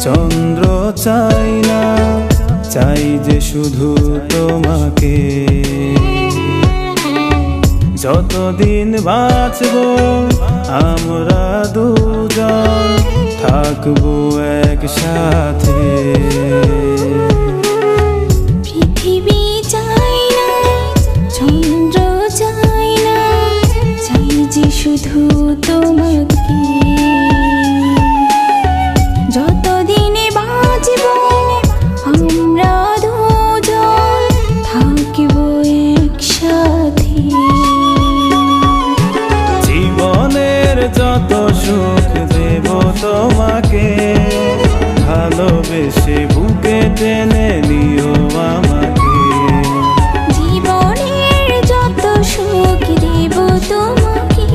চন্দ্র চাই না, চাই যে শুধু তোমাকে। যতদিন বাঁচবো আমরা দুজন, থাকবো একসাথে। পৃথিবী চাই না, চন্দ্র চাই না, চাই যে শুধু তোমাকে। যতদিন বাঁচবো আমরা দুজন, থাকবো একসাথে। জীবনের যত সুখ দেব তোমাকে, ভালোবেসে বুকে টেনে নিও আমাকে। জীবনের যত সুখ দেব তোমাকে,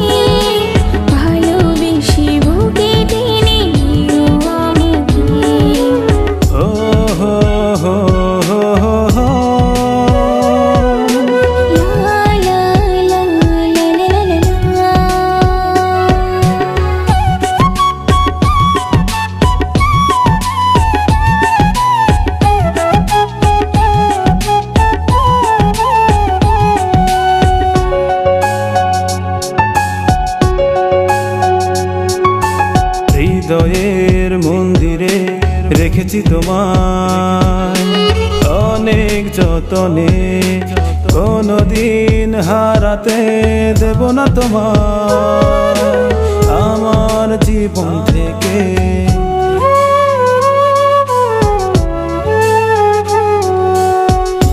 ভালোবেসে বুকে টেনে নিও আমাকে। ও হো হো হো হো হো। লা লা লা লা লা লা লা। হৃদয়ের মন্দিরে রেখেছি তোমায় অনেক যতনে, কোনদিন হারাতে দেব না তোমায় আমার জীবন থেকে।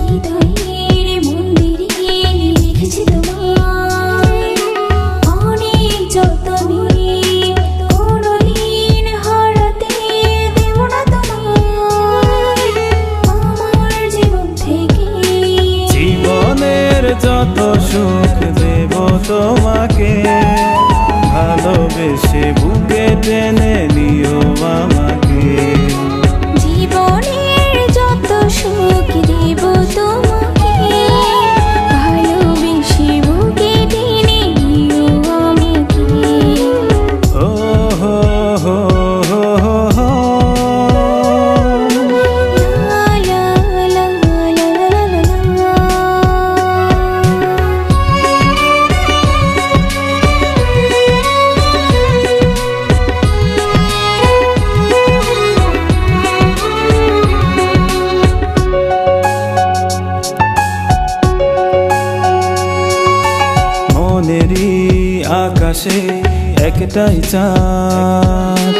হৃদয়ের মন্দিরে রেখেছি তোমায় অনেক যতনে, কোনদিন হারাতে দেব না তোমায় আমার জীবন থেকে। জীবনের যত সুখ দেব তোমাকে, ভালোবেসে বুকে টেনে নিও আমাকে। জীবনের যত সুখ দেব তোমাকে, ভালোবেসে বুকে টেনে নিও আমাকে। ও হো হো হো হো হো। লা লা লা লা লা লা লা। মনেরই আকাশে একটাই চাঁদ,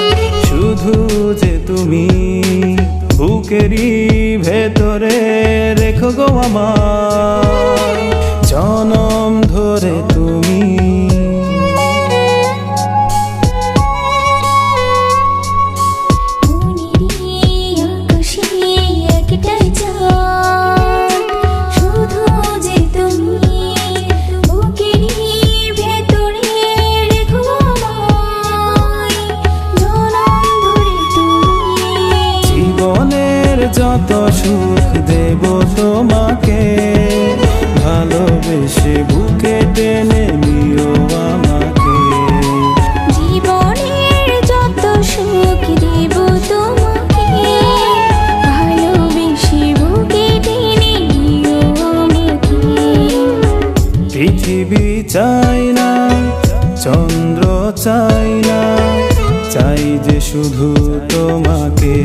শুধু যে তুমি বুকেরই ভেতরে রেখো গো আমার জনম ধরে তুমি। মনেরই আকাশে একটাই চাঁদ, শুধু যে তুমি বুকেরই ভেতরে রেখো আমায় জনম ধরে তুমি। জীবনের যত সুখ দেব তোমাকে, ভালোবেসে বুকে টেনে নিও আমাকে। জীবনের যত সুখ দেব তোমাকে, ভালোবেসে বুকে টেনে নিও আমাকে। পৃথিবী চাই না, চন্দ্র চাই না, চাই যে শুধু তোমাকে।